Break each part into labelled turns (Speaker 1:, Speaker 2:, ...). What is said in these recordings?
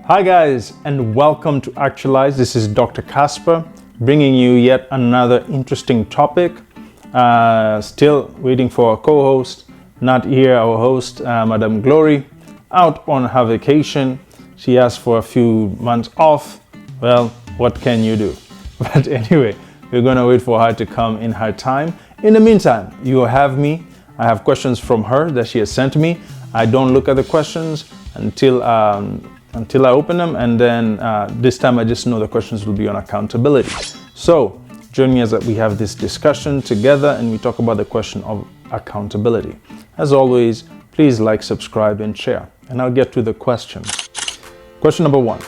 Speaker 1: Hi guys, and welcome to Actualize. This is Dr. Casper bringing you yet another interesting topic. Still waiting for our co-host, not here, our host, Madam Glory, out on her vacation. She asked for a few months off. Well, what can you do? But anyway, we're going to wait for her to come in her time. In the meantime, you have me. I have questions from her that she has sent me. I don't look at the questions until I open them, and then this time I just know the questions will be on accountability. So join me as we have this discussion together and we talk about the question of accountability. As always, please like, subscribe, and share. And I'll get to the questions. Question number 1.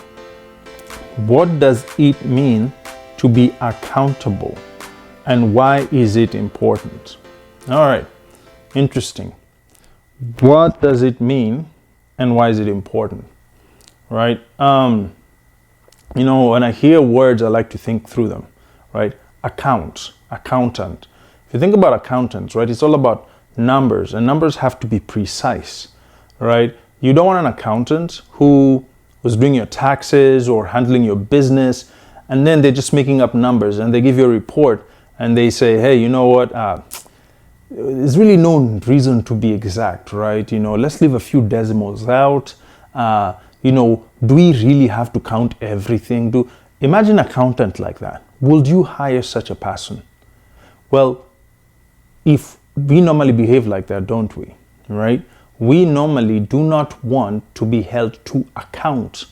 Speaker 1: What does it mean to be accountable, and why is it important? All right, interesting. What does it mean and why is it important? Right? When I hear words, I like to think through them, right? Accountant. If you think about accountants, right, it's all about numbers, and numbers have to be precise, right? You don't want an accountant who was doing your taxes or handling your business, and then they're just making up numbers, and they give you a report, and they say, hey, you know what? There's really no reason to be exact, right? Let's leave a few decimals out. Do we really have to count everything? Imagine an accountant like that. Would you hire such a person? Well, if we normally behave like that, don't we? Right? We normally do not want to be held to account.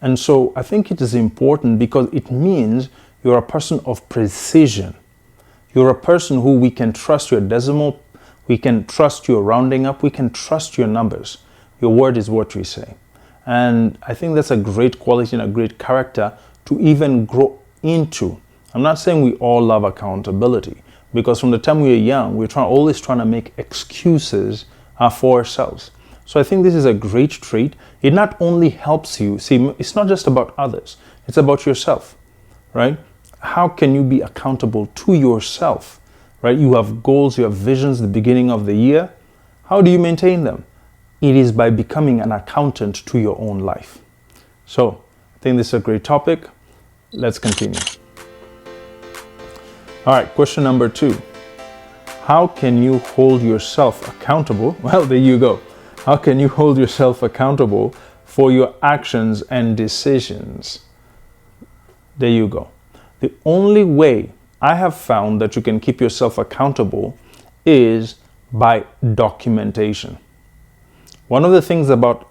Speaker 1: And so I think it is important because it means you're a person of precision. You're a person who we can trust your decimal, we can trust your rounding up, we can trust your numbers. Your word is what we say. And I think that's a great quality and a great character to even grow into. I'm not saying we all love accountability, because from the time we are young, we're always trying to make excuses for ourselves. So I think this is a great trait. It not only helps you, see, it's not just about others, it's about yourself, right? How can you be accountable to yourself, right? You have goals, you have visions at the beginning of the year. How do you maintain them? It is by becoming an accountant to your own life. So I think this is a great topic. Let's continue. All right, question number 2. How can you hold yourself accountable? Well, there you go. How can you hold yourself accountable for your actions and decisions? There you go. The only way I have found that you can keep yourself accountable is by documentation. One of the things about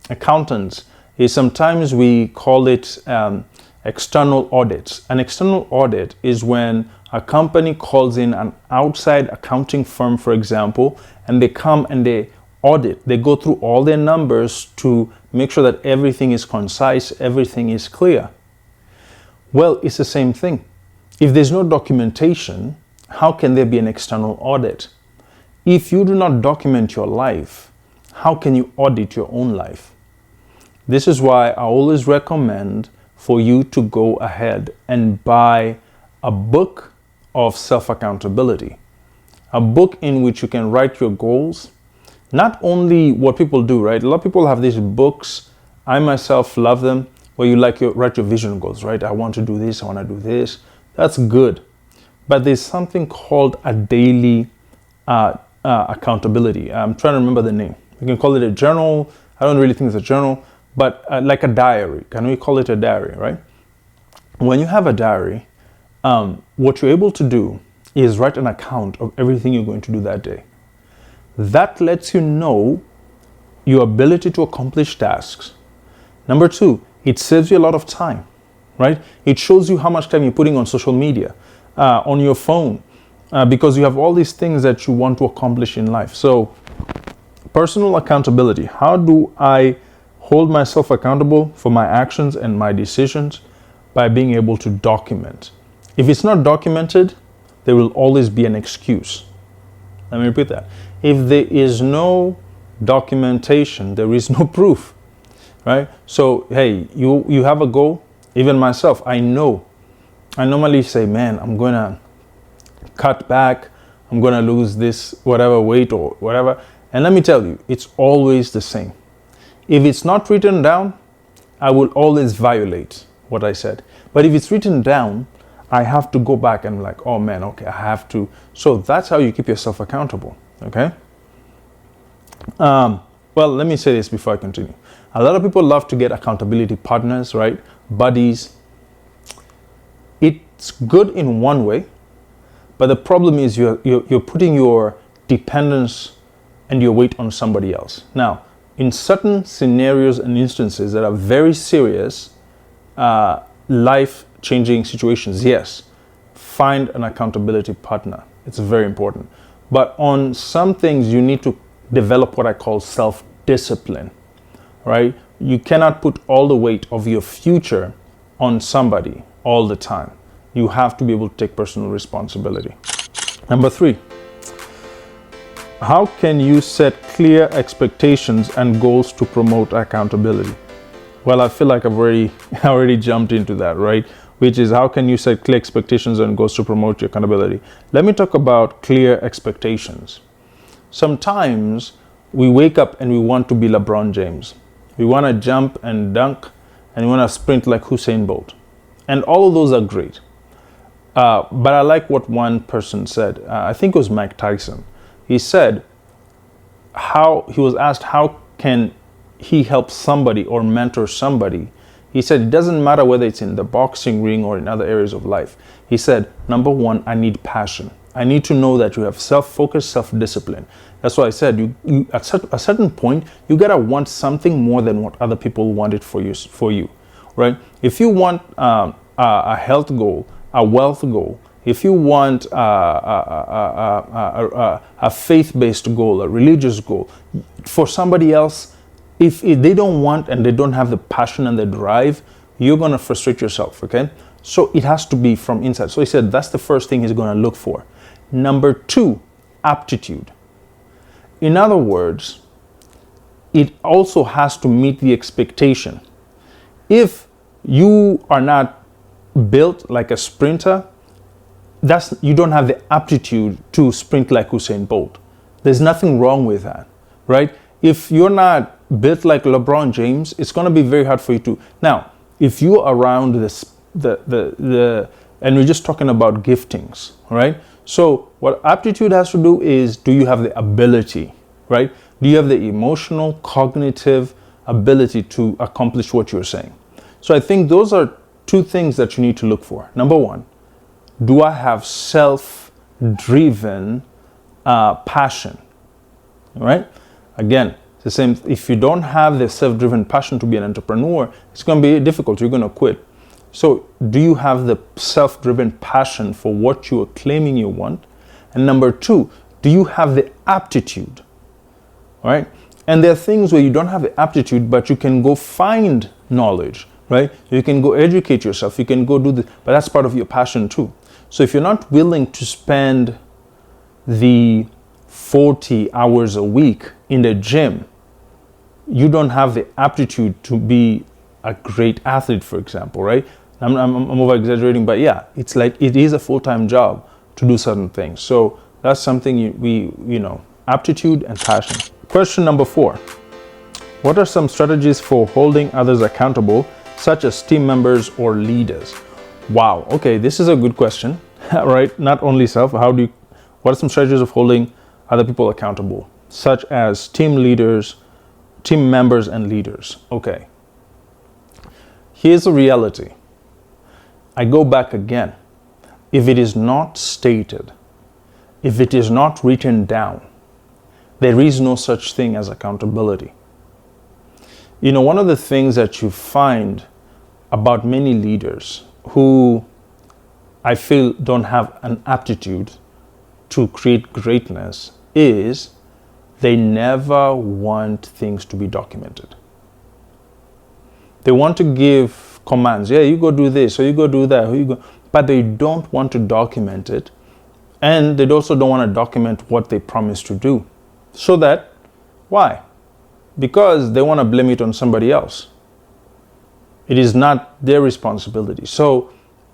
Speaker 1: accountants is sometimes we call it external audits. An external audit is when a company calls in an outside accounting firm, for example, and they come and they audit. They go through all their numbers to make sure that everything is concise, everything is clear. Well, it's the same thing. If there's no documentation, how can there be an external audit? If you do not document your life, how can you audit your own life? This is why I always recommend for you to go ahead and buy a book of self-accountability. A book in which you can write your goals. Not only what people do, right? A lot of people have these books. I myself love them, where you write your vision goals, right? I want to do this, I want to do this. That's good. But there's something called a daily accountability. I'm trying to remember the name. We can call it a journal. I don't really think it's a journal, but like a diary. Can we call it a diary, right? When you have a diary, what you're able to do is write an account of everything you're going to do that day. That lets you know your ability to accomplish tasks. Number 2, it saves you a lot of time, right? It shows you how much time you're putting on social media, on your phone, because you have all these things that you want to accomplish in life. So personal accountability. How do I hold myself accountable for my actions and my decisions? By being able to document. If it's not documented, there will always be an excuse. Let me repeat that. If there is no documentation, there is no proof, right? So, hey, you have a goal. Even myself, I normally say, man, I'm going to cut back. I'm going to lose this, whatever weight or whatever. And let me tell you, it's always the same. If it's not written down, I will always violate what I said. But if it's written down, I have to go back and like, oh man, okay, I have to. So that's how you keep yourself accountable, okay? Well, let me say this before I continue. A lot of people love to get accountability partners, right? Buddies. It's good in one way, but the problem is you're putting your dependence and your weight on somebody else. Now, in certain scenarios and instances that are very serious, life-changing situations, yes, find an accountability partner. It's very important. But on some things, you need to develop what I call self-discipline, right? You cannot put all the weight of your future on somebody all the time. You have to be able to take personal responsibility. Number 3, how can you set clear expectations and goals to promote accountability? Well, I feel like I've already jumped into that, right? Which is, how can you set clear expectations and goals to promote your accountability? Let me talk about clear expectations. Sometimes we wake up and we want to be LeBron James. We want to jump and dunk and we want to sprint like Usain Bolt. And all of those are great. But I like what one person said. I think it was Mike Tyson. He said he was asked how can he help somebody or mentor somebody. He said it doesn't matter whether it's in the boxing ring or in other areas of life. He said, number 1, I need passion. I need to know that you have self-focus, self-discipline. That's why I said you at a certain point, you gotta want something more than what other people wanted for you, right? If you want a health goal, a wealth goal, if you want a faith-based goal, a religious goal, for somebody else, if they don't want and they don't have the passion and the drive, you're going to frustrate yourself, okay? So it has to be from inside. So he said that's the first thing he's going to look for. Number 2, aptitude. In other words, it also has to meet the expectation. If you are not built like a sprinter, you don't have the aptitude to sprint like Usain Bolt. There's nothing wrong with that, right? If you're not built like LeBron James, it's going to be very hard for you to. Now, if you're around this, and we're just talking about giftings, right? So what aptitude has to do is, do you have the ability, right? Do you have the emotional, cognitive ability to accomplish what you're saying? So I think those are 2 things that you need to look for. Number 1, do I have self-driven passion, right? Again, the same. If you don't have the self-driven passion to be an entrepreneur, it's going to be difficult. You're going to quit. So do you have the self-driven passion for what you are claiming you want? And number 2, do you have the aptitude? All right. And there are things where you don't have the aptitude, but you can go find knowledge, right? You can go educate yourself. You can go do this, but that's part of your passion too. So if you're not willing to spend the 40 hours a week in the gym, you don't have the aptitude to be a great athlete, for example, right? I'm over exaggerating, but yeah, it's like it is a full-time job to do certain things. So that's something aptitude and passion. Question number 4. What are some strategies for holding others accountable, such as team members or leaders? Wow. Okay, this is a good question, right? Not only self. What are some strategies of holding other people accountable, such as team leaders, team members, and leaders? Okay. Here's the reality. I go back again. If it is not stated, if it is not written down, there is no such thing as accountability. One of the things that you find about many leaders who I feel don't have an aptitude to create greatness is they never want things to be documented. They want to give commands. Yeah, you go do this, or you go do that, but they don't want to document it. And they also don't want to document what they promise to do. So that, why? Because they want to blame it on somebody else. It is not their responsibility. So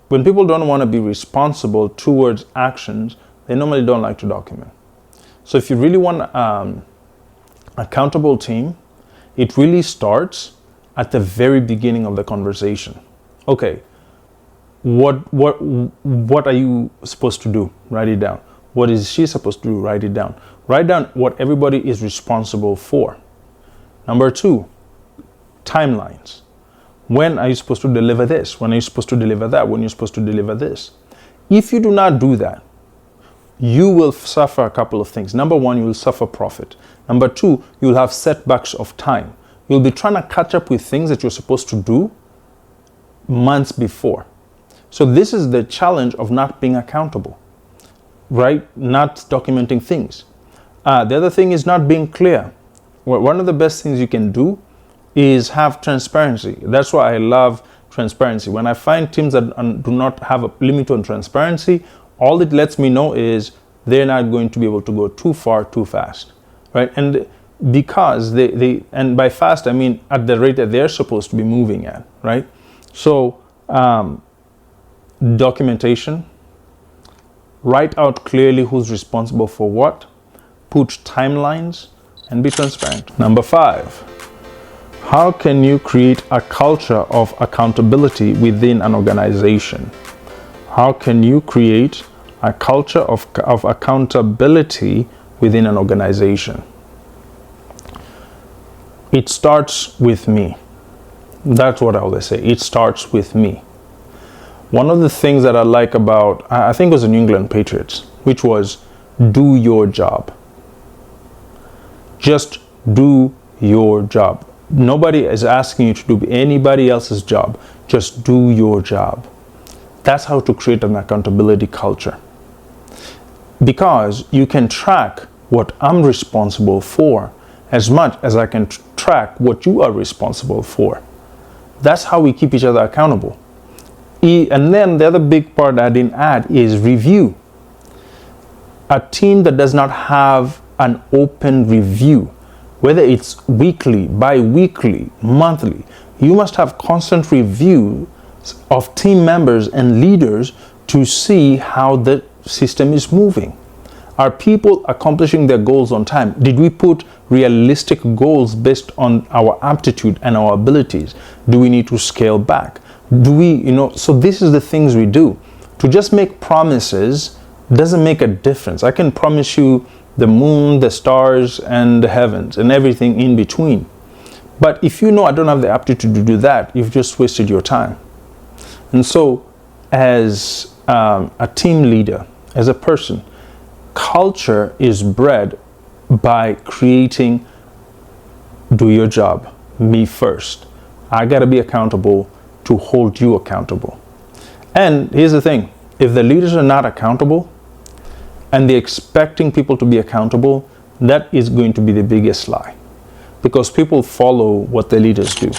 Speaker 1: when people don't want to be responsible towards actions, they normally don't like to document. So if you really want an accountable team, it really starts at the very beginning of the conversation. Okay, what are you supposed to do? Write it down. What is she supposed to do? Write it down. Write down what everybody is responsible for. Number 2, timelines. When are you supposed to deliver this? When are you supposed to deliver that? When are you supposed to deliver this? If you do not do that, you will suffer a couple of things. Number 1, you will suffer profit. Number 2, you will have setbacks of time. You'll be trying to catch up with things that you're supposed to do months before. So this is the challenge of not being accountable, right? Not documenting things. The other thing is not being clear. Well, one of the best things you can do is have transparency. That's why I love transparency. When I find teams that do not have a limit on transparency, all it lets me know is they're not going to be able to go too far, too fast, right? And because and by fast, I mean at the rate that they're supposed to be moving at, right? So, documentation, write out clearly who's responsible for what, put timelines, and be transparent. Number 5, how can you create a culture of accountability within an organization? How can you create a culture of accountability within an organization? It starts with me. That's what I always say. It starts with me. One of the things that I like about, I think it was the New England Patriots, which was do your job. Just do your job. Nobody is asking you to do anybody else's job. Just do your job. That's how to create an accountability culture. Because you can track what I'm responsible for as much as I can track what you are responsible for. That's how we keep each other accountable. And then the other big part I didn't add is review. A team that does not have an open review, whether it's weekly, bi-weekly, monthly, you must have constant review of team members and leaders to see how the system is moving. Are people accomplishing their goals on time? Did we put realistic goals based on our aptitude and our abilities? Do we need to scale back? Do we, so this is the things we do. To just make promises doesn't make a difference. I can promise you the moon, the stars, and the heavens, and everything in between. But if you know I don't have the aptitude to do that, you've just wasted your time. And so, as a team leader, as a person, culture is bred by creating, do your job, me first. I gotta be accountable to hold you accountable. And here's the thing, if the leaders are not accountable and they're expecting people to be accountable, that is going to be the biggest lie, because people follow what the leaders do.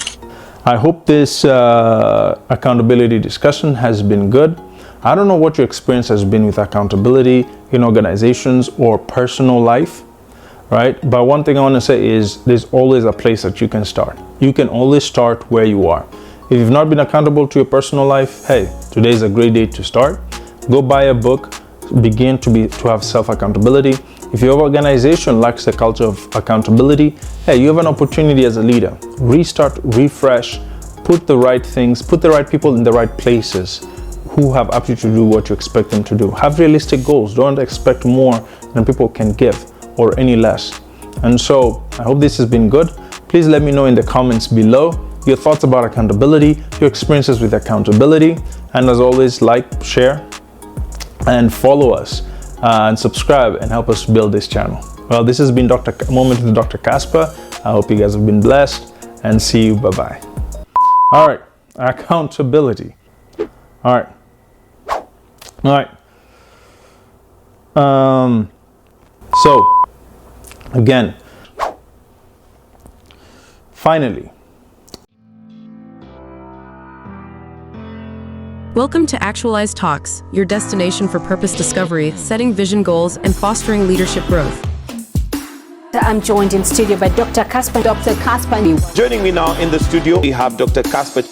Speaker 1: I hope this accountability discussion has been good. I don't know what your experience has been with accountability in organizations or personal life, right? But one thing I want to say is there's always a place that you can start. You can always start where you are. If you've not been accountable to your personal life, hey, today is a great day to start. Go buy a book, begin to have self-accountability. If your organization lacks the culture of accountability, hey, you have an opportunity as a leader. Restart, refresh, put the right things, put the right people in the right places who have aptitude to do what you expect them to do. Have realistic goals. Don't expect more than people can give or any less. And so I hope this has been good. Please let me know in the comments below your thoughts about accountability, your experiences with accountability. And as always, like, share, and follow us and subscribe and help us build this channel. Well, this has been Moment with Dr. Casper. I hope you guys have been blessed, and see you. Bye-bye. All right, accountability. All right. So again, finally.
Speaker 2: Welcome to Actualize Talks, your destination for purpose discovery, setting vision goals, and fostering leadership growth.
Speaker 3: I'm joined in studio by Dr. Casper. Dr. Casper.
Speaker 4: Joining me now in the studio, we have Dr. Casper.